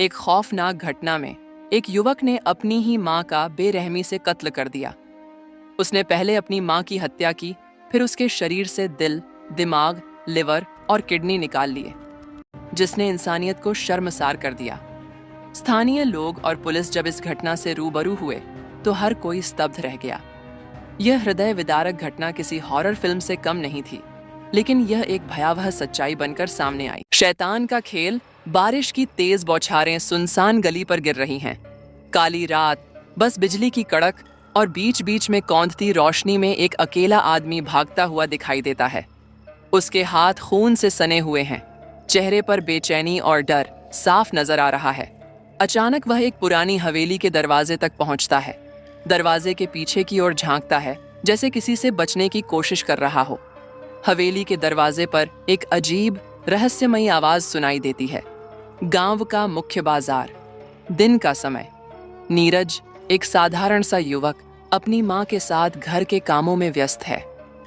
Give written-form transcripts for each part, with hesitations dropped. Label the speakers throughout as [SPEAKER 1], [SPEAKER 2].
[SPEAKER 1] एक खौफनाक घटना में एक युवक ने अपनी ही मां का बेरहमी से कत्ल कर दिया। उसने पहले अपनी मां की हत्या की, फिर उसके शरीर से दिल, दिमाग, लिवर और किडनी निकाल लिए, जिसने इंसानियत को शर्मसार कर दिया। स्थानीय लोग और पुलिस जब इस घटना से रूबरू हुए तो हर कोई स्तब्ध रह गया। यह हृदय विदारक घटना किसी हॉरर फिल्म से कम नहीं थी, लेकिन यह एक भयावह सच्चाई बनकर सामने आई। शैतान का खेल। बारिश की तेज बौछारें सुनसान गली पर गिर रही हैं। काली रात, बस बिजली की कड़क और बीच बीच में कौंधती रोशनी में एक अकेला आदमी भागता हुआ दिखाई देता है। उसके हाथ खून से सने हुए हैं, चेहरे पर बेचैनी और डर साफ नजर आ रहा है। अचानक वह एक पुरानी हवेली के दरवाजे तक पहुंचता है। दरवाजे के पीछे की ओर झांकता है, जैसे किसी से बचने की कोशिश कर रहा हो। हवेली के दरवाजे पर एक अजीब रहस्यमयी आवाज सुनाई देती है। गांव का मुख्य बाजार, दिन का समय। नीरज, एक साधारण सा युवक, अपनी मां के साथ घर के कामों में व्यस्त है।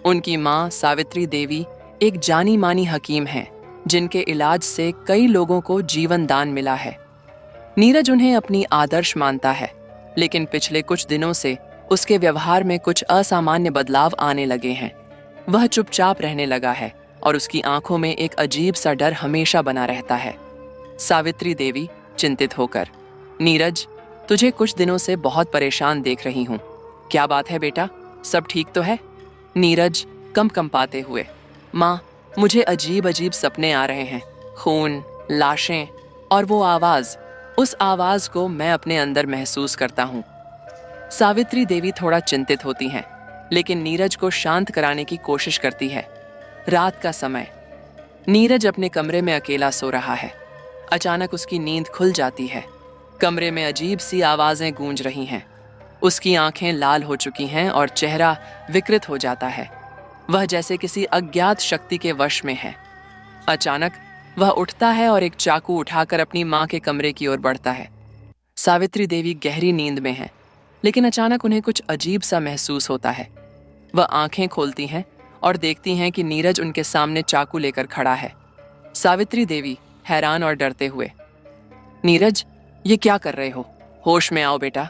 [SPEAKER 1] उनकी मां सावित्री देवी एक जानी मानी हकीम हैं, जिनके इलाज से कई लोगों को जीवन दान मिला है। नीरज उन्हें अपनी आदर्श मानता है, लेकिन पिछले कुछ दिनों से उसके व्यवहार में कुछ असामान्य बदलाव आने लगे हैं। वह चुपचाप रहने लगा है और उसकी आंखों में एक अजीब सा डर हमेशा बना रहता है। सावित्री देवी चिंतित होकर, नीरज, तुझे कुछ दिनों से बहुत परेशान देख रही हूँ। क्या बात है बेटा, सब ठीक तो है? नीरज कंपाते हुए, माँ, मुझे अजीब अजीब सपने आ रहे हैं। खून, लाशें और वो आवाज, उस आवाज को मैं अपने अंदर महसूस करता हूँ। सावित्री देवी थोड़ा चिंतित होती हैं, लेकिन नीरज को शांत कराने की कोशिश करती है। रात का समय। नीरज अपने कमरे में अकेला सो रहा है। अचानक उसकी नींद खुल जाती है। कमरे में अजीब सी आवाजें गूंज रही हैं। उसकी आंखें लाल हो चुकी हैं और चेहरा विकृत हो जाता है। वह जैसे किसी अज्ञात शक्ति के वश में है। अचानक वह उठता है और एक चाकू उठाकर अपनी मां के कमरे की ओर बढ़ता है। सावित्री देवी गहरी नींद में है, लेकिन अचानक उन्हें कुछ अजीब सा महसूस होता है। वह आंखें खोलती हैं और देखती हैं कि नीरज उनके सामने चाकू लेकर खड़ा है। सावित्री देवी हैरान और डरते हुए, नीरज, ये क्या कर रहे हो? होश में आओ बेटा।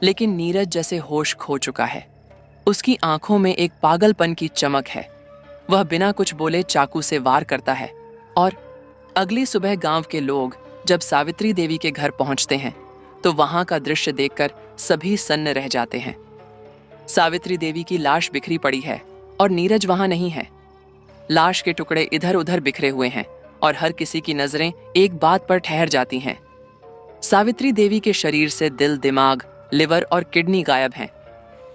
[SPEAKER 1] लेकिन नीरज जैसे होश खो चुका है। उसकी आंखों में एक पागलपन की चमक है। वह बिना कुछ बोले चाकू से वार करता है और अगली सुबह गांव के लोग जब सावित्री देवी के घर पहुंचते हैं तो वहां का दृश्य देखकर सभी सन्न रह जाते हैं। सावित्री देवी की लाश बिखरी पड़ी है और नीरज वहां नहीं है। लाश के टुकड़े इधर उधर बिखरे हुए हैं और हर किसी की नजरें एक बात पर ठहर जाती हैं। सावित्री देवी के शरीर से दिल, दिमाग, लिवर और किडनी गायब हैं।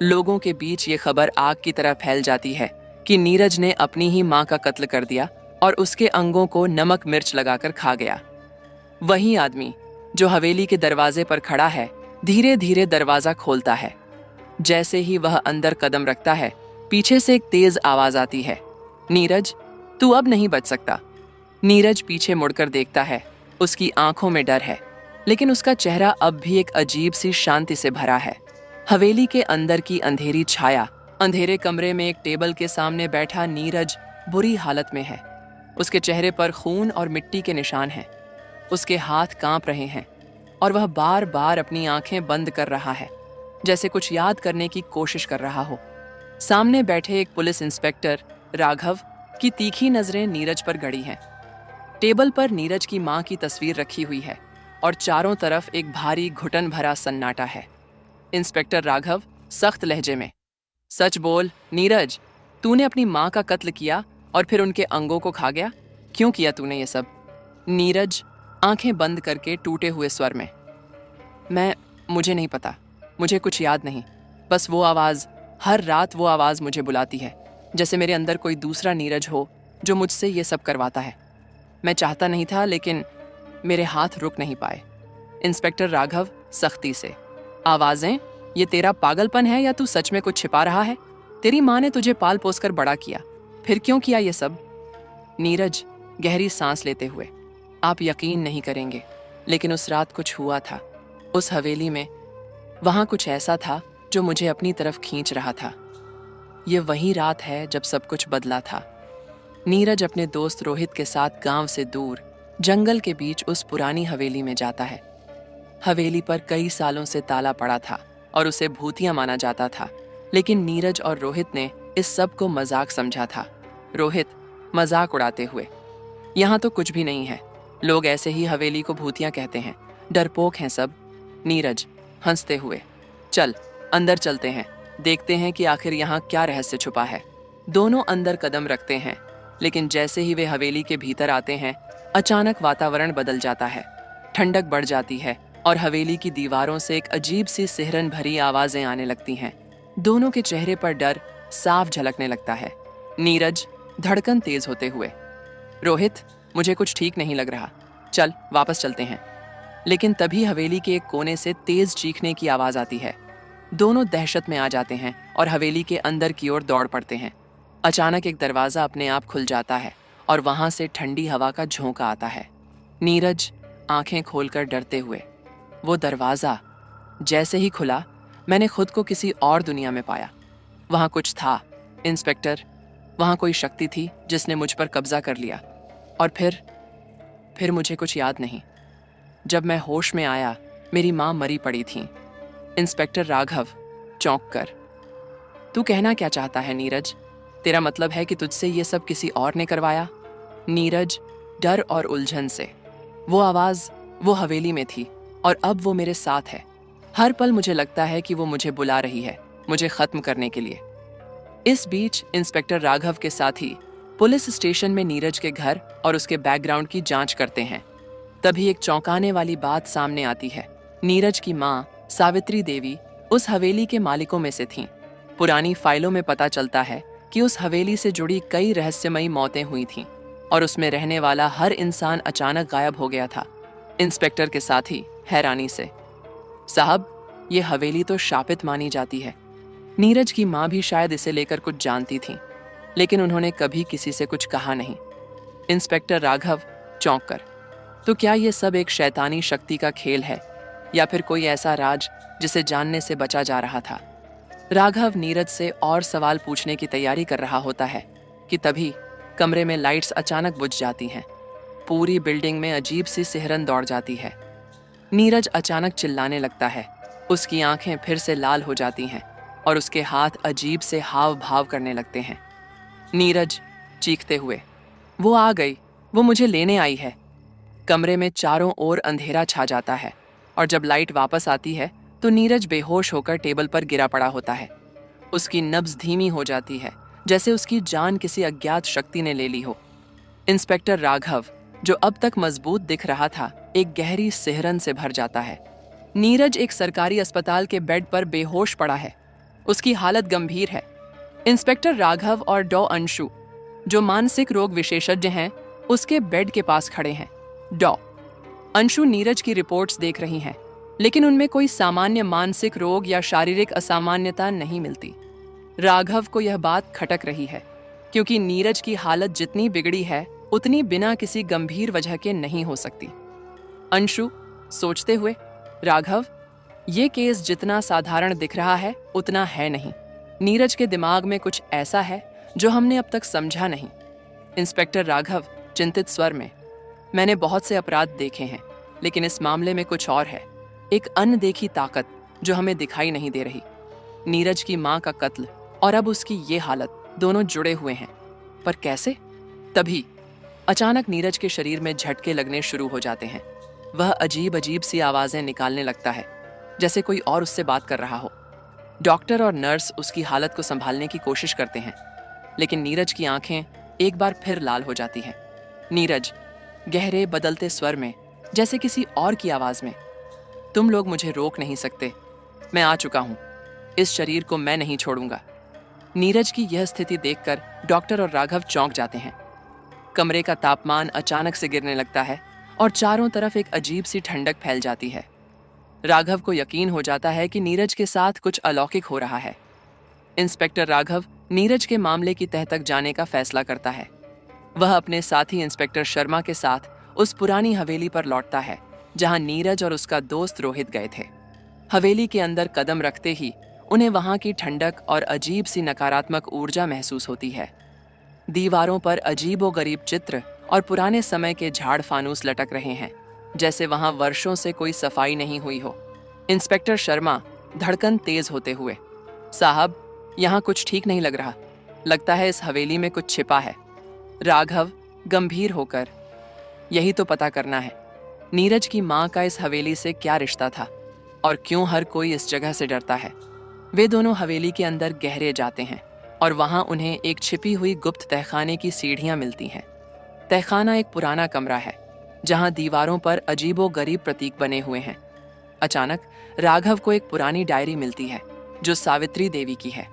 [SPEAKER 1] लोगों के बीच ये खबर आग की तरह फैल जाती है कि नीरज ने अपनी ही मां का कत्ल कर दिया और उसके अंगों को नमक मिर्च लगाकर खा गया। वही आदमी जो हवेली के दरवाजे पर खड़ा है, धीरे धीरे दरवाजा खोलता है। जैसे ही वह अंदर कदम रखता है, पीछे से एक तेज आवाज आती है, नीरज, तू अब नहीं बच सकता। नीरज पीछे मुड़कर देखता है। उसकी आंखों में डर है, लेकिन उसका चेहरा अब भी एक अजीब सी शांति से भरा है। हवेली के अंदर की अंधेरी छाया। अंधेरे कमरे में एक टेबल के सामने बैठा नीरज बुरी हालत में है। उसके चेहरे पर खून और मिट्टी के निशान हैं। उसके हाथ कांप रहे हैं और वह बार बार अपनी आंखें बंद कर रहा है, जैसे कुछ याद करने की कोशिश कर रहा हो। सामने बैठे एक पुलिस इंस्पेक्टर राघव की तीखी नजरें नीरज पर गड़ी हैं। टेबल पर नीरज की मां की तस्वीर रखी हुई है और चारों तरफ एक भारी घुटन भरा सन्नाटा है। इंस्पेक्टर राघव सख्त लहजे में, सच बोल नीरज, तूने अपनी मां का कत्ल किया और फिर उनके अंगों को खा गया? क्यों किया तूने ये सब? नीरज आंखें बंद करके टूटे हुए स्वर में, मुझे नहीं पता, मुझे कुछ याद नहीं। बस वो आवाज़, हर रात वो आवाज़ मुझे बुलाती है, जैसे मेरे अंदर कोई दूसरा नीरज हो जो मुझसे ये सब करवाता है। मैं चाहता नहीं था, लेकिन मेरे हाथ रुक नहीं पाए। इंस्पेक्टर राघव सख्ती से, आवाज़ें, ये तेरा पागलपन है या तू सच में कुछ छिपा रहा है? तेरी माँ ने तुझे पाल पोस कर बड़ा किया, फिर क्यों किया ये सब? नीरज गहरी सांस लेते हुए, आप यकीन नहीं करेंगे, लेकिन उस रात कुछ हुआ था। उस हवेली में, वहाँ कुछ ऐसा था जो मुझे अपनी तरफ खींच रहा था। ये वही रात है जब सब कुछ बदला था। नीरज अपने दोस्त रोहित के साथ गांव से दूर जंगल के बीच उस पुरानी हवेली में जाता है। हवेली पर कई सालों से ताला पड़ा था और उसे भूतिया माना जाता था, लेकिन नीरज और रोहित ने इस सब को मजाक समझा था। रोहित मजाक उड़ाते हुए, यहाँ तो कुछ भी नहीं है, लोग ऐसे ही हवेली को भूतिया कहते हैं, डरपोक हैं सब। नीरज हंसते हुए, चल अंदर चलते हैं, देखते हैं कि आखिर यहाँ क्या रहस्य छुपा है। दोनों अंदर कदम रखते हैं, लेकिन जैसे ही वे हवेली के भीतर आते हैं, अचानक वातावरण बदल जाता है। ठंडक बढ़ जाती है और हवेली की दीवारों से एक अजीब सी सिहरन भरी आवाजें आने लगती हैं। दोनों के चेहरे पर डर साफ झलकने लगता है। नीरज धड़कन तेज होते हुए, रोहित मुझे कुछ ठीक नहीं लग रहा, चल वापस चलते हैं। लेकिन तभी हवेली के एक कोने से तेज चीखने की आवाज आती है। दोनों दहशत में आ जाते हैं और हवेली के अंदर की ओर दौड़ पड़ते हैं। अचानक एक दरवाजा अपने आप खुल जाता है और वहां से ठंडी हवा का झोंका आता है। नीरज आंखें खोलकर डरते हुए, वो दरवाजा जैसे ही खुला, मैंने खुद को किसी और दुनिया में पाया। वहां कुछ था, इंस्पेक्टर, वहां कोई शक्ति थी जिसने मुझ पर कब्जा कर लिया। और फिर मुझे कुछ याद नहीं। जब मैं होश में आया, मेरी माँ मरी पड़ी थी। इंस्पेक्टर राघव चौंक कर, तू कहना क्या चाहता है नीरज? तेरा मतलब है कि तुझसे ये सब किसी और ने करवाया? नीरज डर और उलझन से, वो आवाज वो हवेली में थी और अब वो मेरे साथ है। हर पल मुझे लगता है कि वो मुझे बुला रही है, मुझे खत्म करने के लिए। इस बीच इंस्पेक्टर राघव के साथी पुलिस स्टेशन में नीरज के घर और उसके बैकग्राउंड की जांच करते हैं। तभी एक चौंकाने वाली बात सामने आती है। नीरज की माँ सावित्री देवी उस हवेली के मालिकों में से थीं। पुरानी फाइलों में पता चलता है कि उस हवेली से जुड़ी कई रहस्यमयी मौतें हुई थीं और उसमें रहने वाला हर इंसान अचानक गायब हो गया था। इंस्पेक्टर के साथी हैरानी से, साहब ये हवेली तो शापित मानी जाती है। नीरज की माँ भी शायद इसे लेकर कुछ जानती थी, लेकिन उन्होंने कभी किसी से कुछ कहा नहीं। इंस्पेक्टर राघव चौंक कर, तो क्या ये सब एक शैतानी शक्ति का खेल है या फिर कोई ऐसा राज जिसे जानने से बचा जा रहा था? राघव नीरज से और सवाल पूछने की तैयारी कर रहा होता है कि तभी कमरे में लाइट्स अचानक बुझ जाती हैं। पूरी बिल्डिंग में अजीब सी सिहरन दौड़ जाती है। नीरज अचानक चिल्लाने लगता है। उसकी आंखें फिर से लाल हो जाती हैं और उसके हाथ अजीब से हाव भाव करने लगते हैं। नीरज चीखते हुए, वो आ गई, वो मुझे लेने आई है। कमरे में चारों ओर अंधेरा छा जाता है और जब लाइट वापस आती है तो नीरज बेहोश होकर टेबल पर गिरा पड़ा होता है। उसकी नब्ज धीमी हो जाती है, जैसे उसकी जान किसी अज्ञात शक्ति ने ले ली हो। इंस्पेक्टर राघव, जो अब तक मजबूत दिख रहा था, एक गहरी सिहरन से भर जाता है। नीरज एक सरकारी अस्पताल के बेड पर बेहोश पड़ा है। उसकी हालत गंभीर है। इंस्पेक्टर राघव और डॉ अंशु, जो मानसिक रोग विशेषज्ञ हैं, उसके बेड के पास खड़े हैं। डॉ अंशु नीरज की रिपोर्ट्स देख रही हैं, लेकिन उनमें कोई सामान्य मानसिक रोग या शारीरिक असामान्यता नहीं मिलती। राघव को यह बात खटक रही है, क्योंकि नीरज की हालत जितनी बिगड़ी है, उतनी बिना किसी गंभीर वजह के नहीं हो सकती। अंशु सोचते हुए, राघव, ये केस जितना साधारण दिख रहा है उतना है नहीं। नीरज के दिमाग में कुछ ऐसा है जो हमने अब तक समझा नहीं। इंस्पेक्टर राघव चिंतित स्वर में, मैंने बहुत से अपराध देखे हैं, लेकिन इस मामले में कुछ और है, एक अनदेखी ताकत जो हमें दिखाई नहीं दे रही। नीरज की माँ का कत्ल और अब उसकी ये हालत, दोनों जुड़े हुए हैं, पर कैसे? तभी अचानक नीरज के शरीर में झटके लगने शुरू हो जाते हैं। वह अजीब अजीब सी आवाजें निकालने लगता है, जैसे कोई और उससे बात कर रहा हो। डॉक्टर और नर्स उसकी हालत को संभालने की कोशिश करते हैं, लेकिन नीरज की आंखें एक बार फिर लाल हो जाती हैं। नीरज गहरे बदलते स्वर में, जैसे किसी और की आवाज में, तुम लोग मुझे रोक नहीं सकते, मैं आ चुका हूं, इस शरीर को मैं नहीं छोड़ूंगा। नीरज की यह स्थिति देखकर डॉक्टर और राघव चौंक जाते हैं। कमरे का तापमान अचानक से गिरने लगता है और चारों तरफ एक अजीब सी ठंडक फैल जाती है। राघव को यकीन हो जाता है कि नीरज के साथ कुछ अलौकिक हो रहा है। इंस्पेक्टर राघव नीरज के मामले की तह तक जाने का फैसला करता है। वह अपने साथी इंस्पेक्टर शर्मा के साथ उस पुरानी हवेली पर लौटता है जहां नीरज और उसका दोस्त रोहित गए थे। हवेली के अंदर कदम रखते ही उन्हें वहां की ठंडक और अजीब सी नकारात्मक ऊर्जा महसूस होती है। दीवारों पर अजीबोगरीब चित्र और पुराने समय के झाड़ फानूस लटक रहे हैं, जैसे वहां वर्षों से कोई सफाई नहीं हुई हो। इंस्पेक्टर शर्मा, धड़कन तेज होते हुए, साहब, यहाँ कुछ ठीक नहीं लग रहा। लगता है इस हवेली में कुछ छिपा है। राघव, गंभीर होकर, यही तो पता करना है। नीरज की माँ का इस हवेली से क्या रिश्ता था और क्यों हर कोई इस जगह से डरता है। वे दोनों हवेली के अंदर गहरे जाते हैं और वहां उन्हें एक छिपी हुई गुप्त तहखाने की सीढ़ियां मिलती हैं। तहखाना एक पुराना कमरा है जहां दीवारों पर अजीबो-गरीब प्रतीक बने हुए हैं। अचानक राघव को एक पुरानी डायरी मिलती है जो सावित्री देवी की है।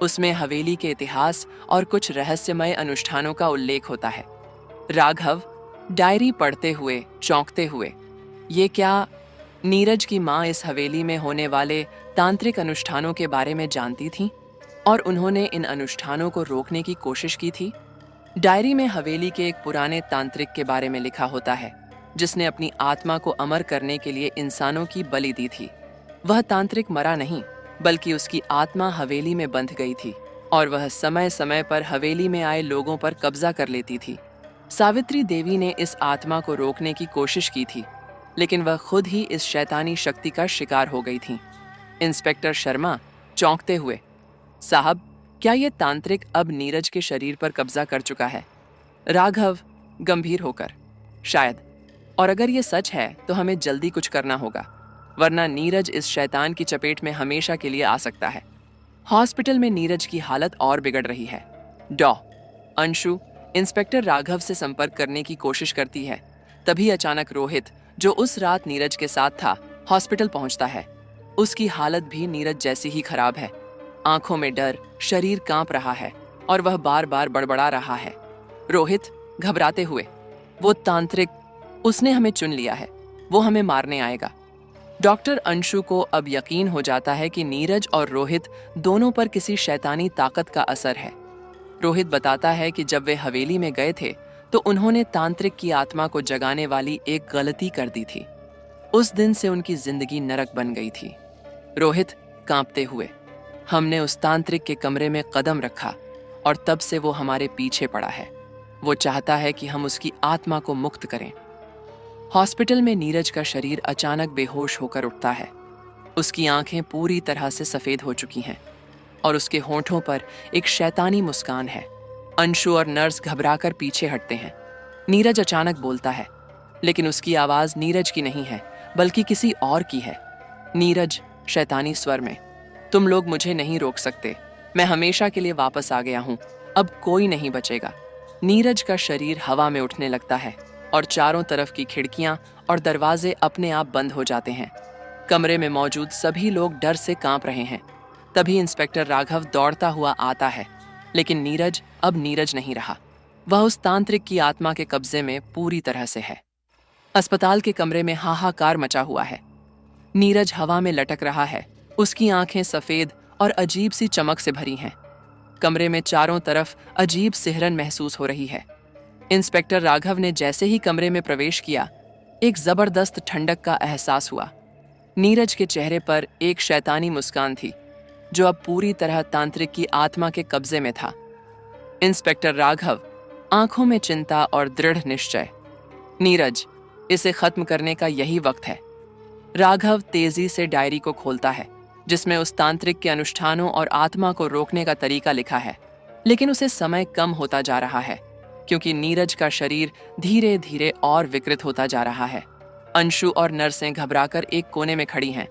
[SPEAKER 1] उसमें हवेली के इतिहास और कुछ रहस्यमय अनुष्ठानों का उल्लेख होता है। राघव डायरी पढ़ते हुए चौंकते हुए, ये क्या? नीरज की माँ इस हवेली में होने वाले तांत्रिक अनुष्ठानों के बारे में जानती थीं और उन्होंने इन अनुष्ठानों को रोकने की कोशिश की थी। डायरी में हवेली के एक पुराने तांत्रिक के बारे में लिखा होता है जिसने अपनी आत्मा को अमर करने के लिए इंसानों की बलि दी थी। वह तांत्रिक मरा नहीं, बल्कि उसकी आत्मा हवेली में बंध गई थी और वह समय समय पर हवेली में आए लोगों पर कब्जा कर लेती थी। सावित्री देवी ने इस आत्मा को रोकने की कोशिश की थी, लेकिन वह खुद ही इस शैतानी शक्ति का शिकार हो गई थी। इंस्पेक्टर शर्मा, चौंकते हुए, साहब, क्या ये तांत्रिक अब नीरज के शरीर पर कब्जा कर चुका है? राघव, गंभीर होकर, शायद। और अगर ये सच है तो हमें जल्दी कुछ करना होगा, वरना नीरज इस शैतान की चपेट में हमेशा के लिए आ सकता है। हॉस्पिटल में नीरज की हालत और बिगड़ रही है। अंशु इंस्पेक्टर राघव से संपर्क करने की कोशिश करती है। तभी अचानक रोहित, जो उस रात नीरज के साथ था, हॉस्पिटल पहुंचता है। उसकी हालत भी नीरज जैसी ही खराब है। आंखों में डर, शरीर कांप रहा है और वह बार बार बड़बड़ा रहा है। रोहित, घबराते हुए, वो तांत्रिक, उसने हमें चुन लिया है, वो हमें मारने आएगा। डॉक्टर अंशु को अब यकीन हो जाता है कि नीरज और रोहित दोनों पर किसी शैतानी ताकत का असर है। रोहित बताता है कि जब वे हवेली में गए थे तो उन्होंने तांत्रिक की आत्मा को जगाने वाली एक गलती कर दी थी। उस दिन से उनकी जिंदगी नरक बन गई थी। रोहित, कांपते हुए, हमने उस तांत्रिक के कमरे में कदम रखा और तब से वो हमारे पीछे पड़ा है। वो चाहता है कि हम उसकी आत्मा को मुक्त करें। हॉस्पिटल में नीरज का शरीर अचानक बेहोश होकर उठता है। उसकी आंखें पूरी तरह से सफेद हो चुकी हैं और उसके होंठों पर एक शैतानी मुस्कान है। अंशु और नर्स घबराकर पीछे हटते हैं। नीरज अचानक बोलता है, लेकिन उसकी आवाज नीरज की नहीं है, बल्कि किसी और की है। नीरज, शैतानी स्वर में, तुम लोग मुझे नहीं रोक सकते। मैं हमेशा के लिए वापस आ गया हूं। अब कोई नहीं बचेगा। नीरज का शरीर हवा में उठने लगता है और चारों तरफ की खिड़कियां और दरवाजे अपने आप बंद हो जाते हैं। कमरे में मौजूद सभी लोग डर से कांप रहे हैं। तभी इंस्पेक्टर राघव दौड़ता हुआ आता है, लेकिन नीरज अब नीरज नहीं रहा। वह उस तांत्रिक की आत्मा के कब्जे में पूरी तरह से है। अस्पताल के कमरे में हाहाकार मचा हुआ है। नीरज हवा में लटक रहा है। उसकी आंखें सफेद और अजीब सी चमक से भरी हैं। कमरे में चारों तरफ अजीब सिहरन महसूस हो रही है। इंस्पेक्टर राघव ने जैसे ही कमरे में प्रवेश किया, एक जबरदस्त ठंडक का एहसास हुआ। नीरज के चेहरे पर एक शैतानी मुस्कान थी, जो अब पूरी तरह तांत्रिक की आत्मा के कब्जे में था। इंस्पेक्टर राघव, आंखों में चिंता और दृढ़ निश्चय, नीरज, इसे खत्म करने का यही वक्त है। राघव तेजी से डायरी को खोलता है, जिसमें उस तांत्रिक के अनुष्ठानों और आत्मा को रोकने का तरीका लिखा है। लेकिन उसे समय कम होता जा रहा है, क्योंकि नीरज का शरीर धीरे धीरे और विकृत होता जा रहा है। अंशु और नर्सें घबराकर एक कोने में खड़ी हैं।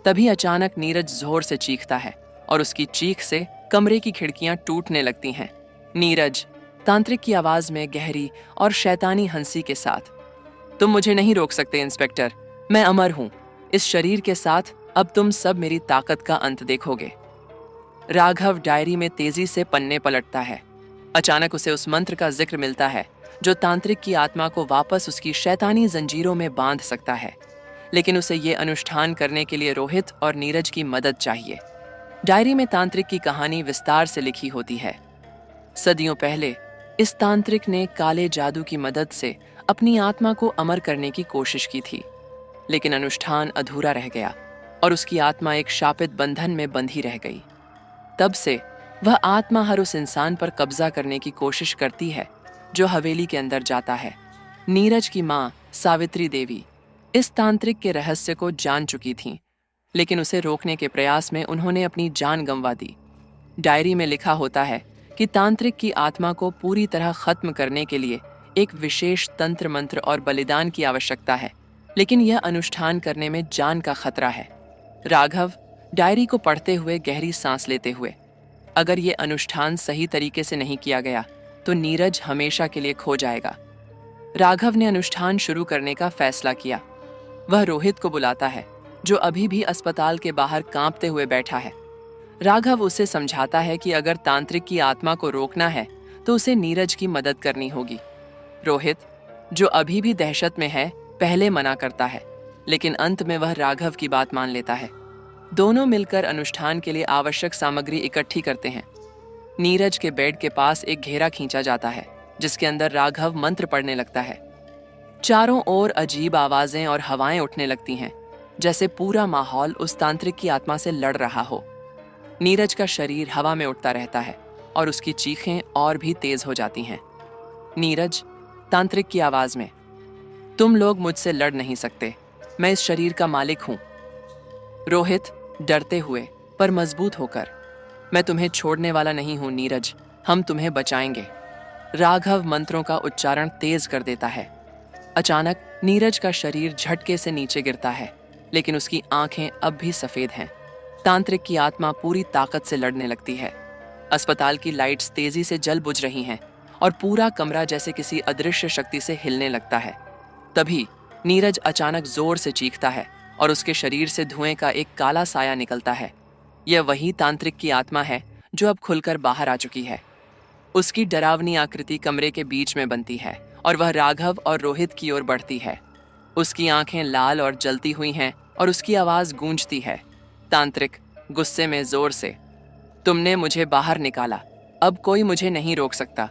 [SPEAKER 1] तभी अचानक नीरज जोर से चीखता है और उसकी चीख से कमरे की खिड़कियां टूटने लगती हैं। नीरज, तांत्रिक की आवाज में गहरी और शैतानी हंसी के साथ, तुम मुझे नहीं रोक सकते इंस्पेक्टर। मैं अमर हूं। इस शरीर के साथ अब तुम सब मेरी ताकत का अंत देखोगे। राघव डायरी में तेजी से पन्ने पलटता है। अचानक उसे उस मंत्र का जिक्र मिलता है जो तांत्रिक की आत्मा को वापस उसकी शैतानी जंजीरों में बांध सकता है। लेकिन उसे ये अनुष्ठान करने के लिए रोहित और नीरज की मदद चाहिए। डायरी में तांत्रिक की कहानी विस्तार से लिखी होती है। सदियों पहले इस तांत्रिक ने काले जादू की मदद से अपनी आत्मा को अमर करने की कोशिश की थी, लेकिन अनुष्ठान अधूरा रह गया और उसकी आत्मा एक शापित बंधन में बंधी रह गई। तब से वह आत्मा हर उस इंसान पर कब्जा करने की कोशिश करती है जो हवेली के अंदर जाता है। नीरज की माँ सावित्री देवी इस तांत्रिक के रहस्य को जान चुकी थीं, लेकिन उसे रोकने के प्रयास में उन्होंने अपनी जान गंवा दी। डायरी में लिखा होता है कि तांत्रिक की आत्मा को पूरी तरह खत्म करने के लिए एक विशेष तंत्र मंत्र और बलिदान की आवश्यकता है, लेकिन यह अनुष्ठान करने में जान का खतरा है। राघव डायरी को पढ़ते हुए गहरी सांस लेते हुए, अगर ये अनुष्ठान सही तरीके से नहीं किया गया तो नीरज हमेशा के लिए खो जाएगा। राघव ने अनुष्ठान शुरू करने का फैसला किया। वह रोहित को बुलाता है, जो अभी भी अस्पताल के बाहर कांपते हुए बैठा है। राघव उसे समझाता है कि अगर तांत्रिक की आत्मा को रोकना है तो उसे नीरज की मदद करनी होगी। रोहित, जो अभी भी दहशत में है, पहले मना करता है, लेकिन अंत में वह राघव की बात मान लेता है। दोनों मिलकर अनुष्ठान के लिए आवश्यक सामग्री इकट्ठी करते हैं। नीरज के बेड के पास एक घेरा खींचा जाता है, जिसके अंदर राघव मंत्र पढ़ने लगता है। चारों ओर अजीब आवाजें और हवाएं उठने लगती हैं, जैसे पूरा माहौल उस तांत्रिक की आत्मा से लड़ रहा हो। नीरज का शरीर हवा में उठता रहता है और उसकी चीखें और भी तेज हो जाती हैं। नीरज, तांत्रिक की आवाज में, तुम लोग मुझसे लड़ नहीं सकते, मैं इस शरीर का मालिक हूं। रोहित, डरते हुए पर मजबूत होकर, मैं तुम्हें छोड़ने वाला नहीं हूं नीरज, हम तुम्हें बचाएंगे। राघव मंत्रों का उच्चारण तेज कर देता है। अचानक नीरज का शरीर झटके से नीचे गिरता है, लेकिन उसकी आंखें अब भी सफेद हैं। तांत्रिक की आत्मा पूरी ताकत से लड़ने लगती है। अस्पताल की लाइट्स तेजी से जल बुझ रही हैं और पूरा कमरा जैसे किसी अदृश्य शक्ति से हिलने लगता है। तभी नीरज अचानक जोर से चीखता है और उसके शरीर से धुएं का एक काला साया निकलता है। यह वही तांत्रिक की आत्मा है जो अब खुलकर बाहर आ चुकी है। उसकी डरावनी आकृति कमरे के बीच में बनती है और वह राघव और रोहित की ओर बढ़ती है। उसकी आंखें लाल और जलती हुई हैं और उसकी आवाज गूंजती है। तांत्रिक गुस्से में जोर से, तुमने मुझे बाहर निकाला, अब कोई मुझे नहीं रोक सकता।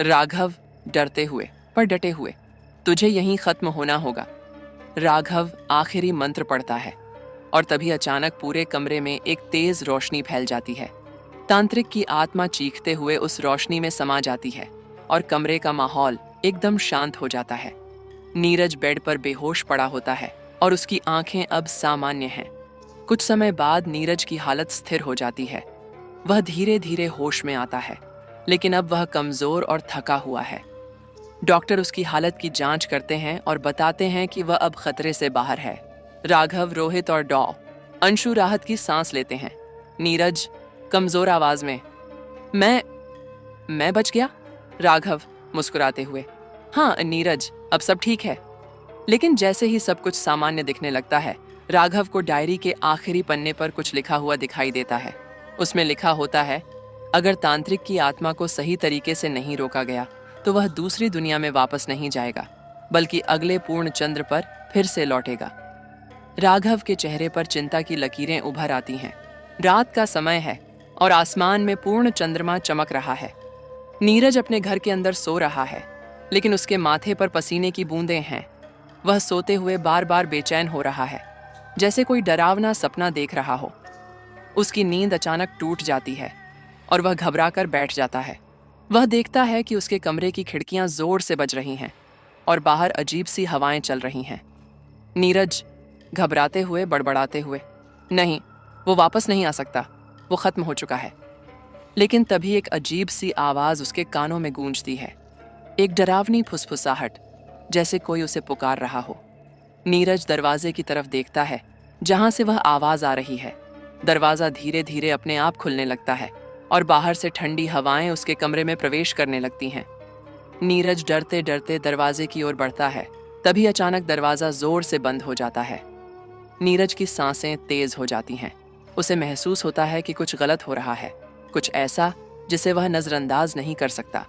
[SPEAKER 1] राघव डरते हुए पर डटे हुए, तुझे यहीं खत्म होना होगा। राघव आखिरी मंत्र पढ़ता है और तभी अचानक पूरे कमरे में एक तेज रोशनी फैल जाती है। तांत्रिक की आत्मा चीखते हुए उस रोशनी में समा जाती है और कमरे का माहौल एकदम शांत हो जाता है। नीरज बेड पर बेहोश पड़ा होता है और उसकी आंखें अब सामान्य हैं। कुछ समय बाद नीरज की हालत स्थिर हो जाती है। वह धीरे धीरे होश में आता है, लेकिन अब वह कमजोर और थका हुआ है। डॉक्टर उसकी हालत की जांच करते हैं और बताते हैं कि वह अब खतरे से बाहर है। राघव, रोहित और अंशु राहत की सांस लेते हैं। नीरज कमजोर आवाज में, मैं बच गया। राघव मुस्कुराते हुए, हाँ नीरज, अब सब ठीक है। लेकिन जैसे ही सब कुछ सामान्य दिखने लगता है, राघव को डायरी के आखिरी पन्ने पर कुछ लिखा हुआ दिखाई देता है। उसमें लिखा होता है, अगर तांत्रिक की आत्मा को सही तरीके से नहीं रोका गया तो वह दूसरी दुनिया में वापस नहीं जाएगा, बल्कि अगले पूर्ण चंद्र पर फिर से लौटेगा। राघव के चेहरे पर चिंता की लकीरें उभर आती हैं। रात का समय है और आसमान में पूर्ण चंद्रमा चमक रहा है। नीरज अपने घर के अंदर सो रहा है, लेकिन उसके माथे पर पसीने की बूंदें हैं। वह सोते हुए बार बार बेचैन हो रहा है, जैसे कोई डरावना सपना देख रहा हो। उसकी नींद अचानक टूट जाती है और वह घबराकर बैठ जाता है। वह देखता है कि उसके कमरे की खिड़कियां जोर से बज रही हैं और बाहर अजीब सी हवाएं चल रही हैं। नीरज घबराते हुए बड़बड़ाते हुए, नहीं, वो वापस नहीं आ सकता, वो खत्म हो चुका है। लेकिन तभी एक अजीब सी आवाज उसके कानों में गूंजती है, एक डरावनी फुसफुसाहट, जैसे कोई उसे पुकार रहा हो। नीरज दरवाजे की तरफ देखता है जहां से वह आवाज आ रही है। दरवाजा धीरे धीरे अपने आप खुलने लगता है और बाहर से ठंडी हवाएं उसके कमरे में प्रवेश करने लगती हैं। नीरज डरते डरते दरवाजे की ओर बढ़ता है। तभी अचानक दरवाजा जोर से बंद हो जाता है। नीरज की सांसें तेज हो जाती हैं। उसे महसूस होता है कि कुछ गलत हो रहा है, कुछ ऐसा जिसे वह नजरअंदाज नहीं कर सकता।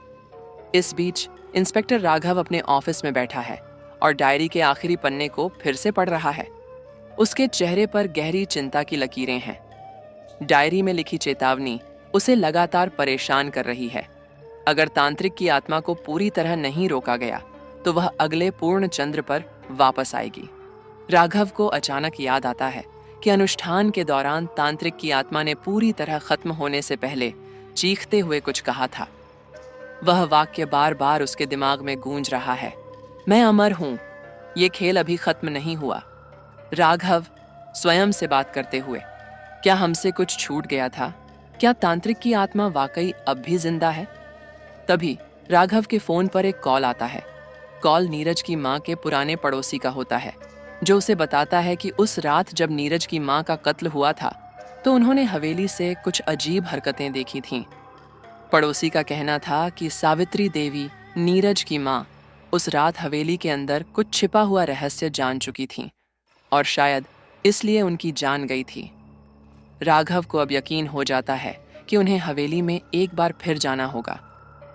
[SPEAKER 1] इस बीच इंस्पेक्टर राघव अपने ऑफिस में बैठा है और डायरी के आखिरी पन्ने को फिर से पढ़ रहा है। उसके चेहरे पर गहरी चिंता की लकीरें हैं। डायरी में लिखी चेतावनी उसे लगातार परेशान कर रही है। अगर तांत्रिक की आत्मा को पूरी तरह नहीं रोका गया तो वह अगले पूर्ण चंद्र पर वापस आएगी। राघव को अचानक याद आता है कि अनुष्ठान के दौरान तांत्रिक की आत्मा ने पूरी तरह खत्म होने से पहले चीखते हुए कुछ कहा था। वह वाक्य बार बार उसके दिमाग में गूंज रहा है। मैं अमर हूं, ये खेल अभी खत्म नहीं हुआ। राघव स्वयं से बात करते हुए, क्या हमसे कुछ छूट गया था? क्या तांत्रिक की आत्मा वाकई अब भी जिंदा है? तभी राघव के फोन पर एक कॉल आता है। कॉल नीरज की मां के पुराने पड़ोसी का होता है, जो उसे बताता है कि उस रात जब नीरज की मां का कत्ल हुआ था तो उन्होंने हवेली से कुछ अजीब हरकतें देखी थीं। पड़ोसी का कहना था कि सावित्री देवी, नीरज की मां, उस रात हवेली के अंदर कुछ छिपा हुआ रहस्य जान चुकी थीं और शायद इसलिए उनकी जान गई थी। राघव को अब यकीन हो जाता है कि उन्हें हवेली में एक बार फिर जाना होगा,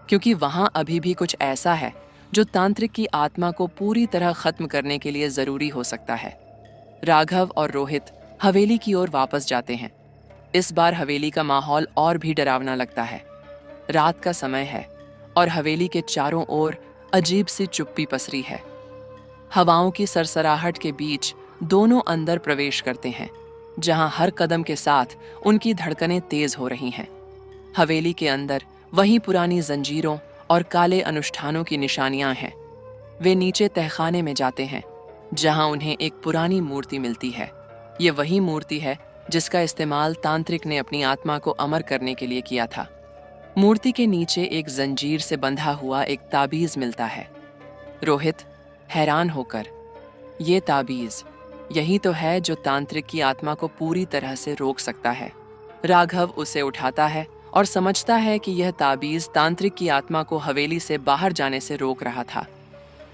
[SPEAKER 1] क्योंकि वहां अभी भी कुछ ऐसा है जो तांत्रिक की आत्मा को पूरी तरह खत्म करने के लिए जरूरी हो सकता है। राघव और रोहित हवेली की ओर वापस जाते हैं। इस बार हवेली का माहौल और भी डरावना लगता है। रात का समय है और हवेली के चारों ओर अजीब सी चुप्पी पसरी है। हवाओं की सरसराहट के बीच दोनों अंदर प्रवेश करते हैं, जहां हर कदम के साथ उनकी धड़कनें तेज हो रही हैं। हवेली के अंदर वही पुरानी जंजीरों और काले अनुष्ठानों की निशानियां हैं। वे नीचे तहखाने में जाते हैं, जहां उन्हें एक पुरानी मूर्ति मिलती है। ये वही मूर्ति है जिसका इस्तेमाल तांत्रिक ने अपनी आत्मा को अमर करने के लिए किया था। मूर्ति के नीचे एक जंजीर से बंधा हुआ एक ताबीज मिलता है। रोहित हैरान होकर, ये ताबीज, यही तो है जो तांत्रिक की आत्मा को पूरी तरह से रोक सकता है। राघव उसे उठाता है और समझता है कि यह ताबीज तांत्रिक की आत्मा को हवेली से बाहर जाने से रोक रहा था।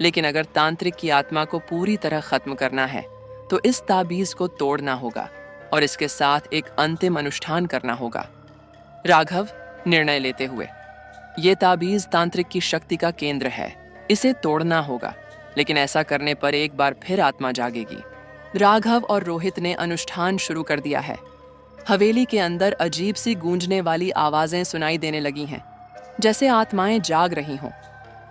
[SPEAKER 1] लेकिन अगर तांत्रिक की आत्मा को पूरी तरह खत्म करना है तो इस ताबीज को तोड़ना होगा और इसके साथ एक अंतिम अनुष्ठान करना होगा। राघव निर्णय लेते हुए, ये ताबीज तांत्रिक की शक्ति का केंद्र है, इसे तोड़ना होगा, लेकिन ऐसा करने पर एक बार फिर आत्मा जागेगी। राघव और रोहित ने अनुष्ठान शुरू कर दिया है। हवेली के अंदर अजीब सी गूंजने वाली आवाजें सुनाई देने लगी हैं, जैसे आत्माएं जाग रही हों।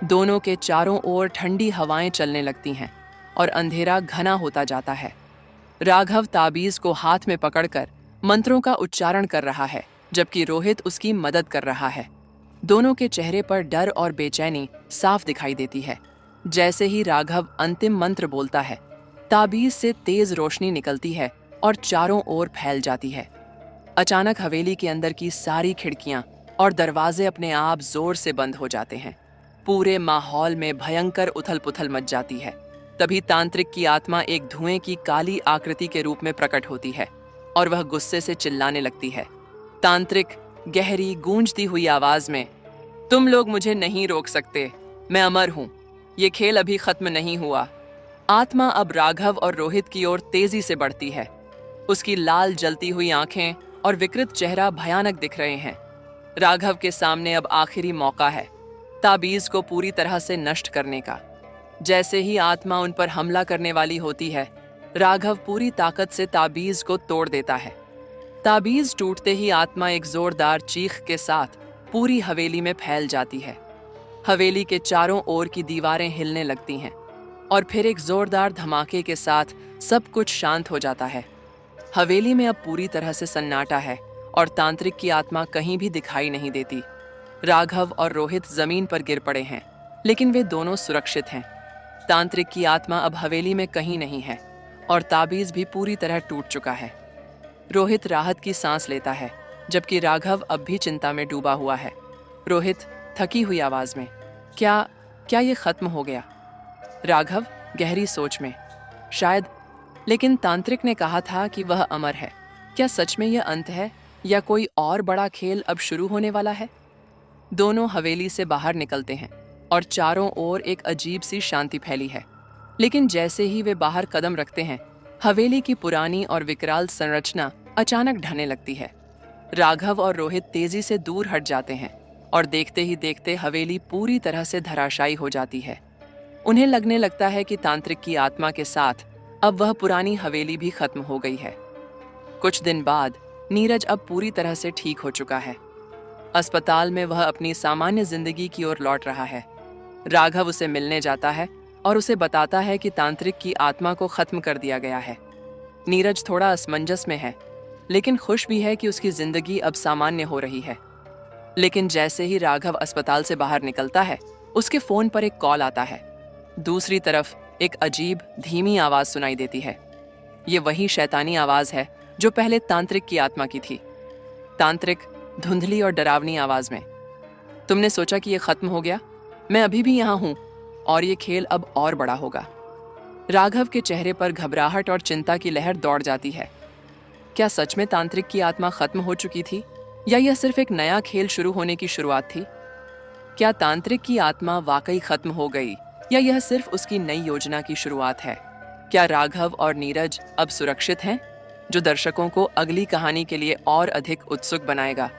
[SPEAKER 1] दोनों के चारों ओर ठंडी हवाएं चलने लगती हैं और अंधेरा घना होता जाता है। राघव ताबीज को हाथ में पकड़कर मंत्रों का उच्चारण कर रहा है, जबकि रोहित उसकी मदद कर रहा है। दोनों के चेहरे पर डर और बेचैनी साफ दिखाई देती है। जैसे ही राघव अंतिम मंत्र बोलता है, ताबीज से तेज रोशनी निकलती है और चारों ओर फैल जाती है। अचानक हवेली के अंदर की सारी खिड़कियां और दरवाजे अपने आप जोर से बंद हो जाते हैं। पूरे माहौल में भयंकर उथल-पुथल मच जाती है। तभी तांत्रिक की आत्मा एक धुएं की काली आकृति के रूप में प्रकट होती है और वह गुस्से से चिल्लाने लगती है। तांत्रिक गहरी गूंजती हुई आवाज में, तुम लोग मुझे नहीं रोक सकते, मैं अमर हूं, ये खेल अभी खत्म नहीं हुआ। आत्मा अब राघव और रोहित की ओर तेजी से बढ़ती है। उसकी लाल जलती हुई आंखें और विकृत चेहरा भयानक दिख रहे हैं। राघव के सामने अब आखिरी मौका है ताबीज को पूरी तरह से नष्ट करने का। जैसे ही आत्मा उन पर हमला करने वाली होती है, राघव पूरी ताकत से ताबीज को तोड़ देता है। ताबीज टूटते ही आत्मा एक जोरदार चीख के साथ पूरी हवेली में फैल जाती है। हवेली के चारों ओर की दीवारें हिलने लगती हैं और फिर एक जोरदार धमाके के साथ सब कुछ शांत हो जाता है। हवेली में अब पूरी तरह से सन्नाटा है और तांत्रिक की आत्मा कहीं भी दिखाई नहीं देती। राघव और रोहित जमीन पर गिर पड़े हैं, लेकिन वे दोनों सुरक्षित हैं। तांत्रिक की आत्मा अब हवेली में कहीं नहीं है और ताबीज भी पूरी तरह टूट चुका है। रोहित राहत की सांस लेता है, जबकि राघव अब भी चिंता में डूबा हुआ है। रोहित थकी हुई आवाज में, क्या ये खत्म हो गया? राघव गहरी सोच में, शायद, लेकिन तांत्रिक ने कहा था कि वह अमर है। क्या सच में यह अंत है या कोई और बड़ा खेल अब शुरू होने वाला है? दोनों हवेली से बाहर निकलते हैं और चारों ओर एक अजीब सी शांति फैली है। लेकिन जैसे ही वे बाहर कदम रखते हैं, हवेली की पुरानी और विकराल संरचना अचानक ढहने लगती है। राघव और रोहित तेजी से दूर हट जाते हैं और देखते ही देखते हवेली पूरी तरह से धराशायी हो जाती है। उन्हें लगने लगता है कि तांत्रिक की आत्मा के साथ अब वह पुरानी हवेली भी खत्म हो गई है। कुछ दिन बाद नीरज अब पूरी तरह से ठीक हो चुका है। अस्पताल में वह अपनी सामान्य जिंदगी की ओर लौट रहा है। राघव उसे मिलने जाता है और उसे बताता है कि तांत्रिक की आत्मा को खत्म कर दिया गया है। नीरज थोड़ा असमंजस में है, लेकिन खुश भी है कि उसकी जिंदगी अब सामान्य हो रही है। लेकिन जैसे ही राघव अस्पताल से बाहर निकलता है, उसके फोन पर एक कॉल आता है। दूसरी तरफ एक अजीब धीमी आवाज सुनाई देती है। ये वही शैतानी आवाज है जो पहले तांत्रिक की आत्मा की थी। तांत्रिक धुंधली और डरावनी आवाज में, तुमने सोचा कि ये खत्म हो गया? मैं अभी भी यहाँ हूं और ये खेल अब और बड़ा होगा। राघव के चेहरे पर घबराहट और चिंता की लहर दौड़ जाती है। क्या सच में तांत्रिक की आत्मा खत्म हो चुकी थी, या यह सिर्फ एक नया खेल शुरू होने की शुरुआत थी? क्या तांत्रिक की आत्मा वाकई खत्म हो गई, या यह सिर्फ उसकी नई योजना की शुरुआत है? क्या राघव और नीरज अब सुरक्षित हैं, जो दर्शकों को अगली कहानी के लिए और अधिक उत्सुक बनाएगा?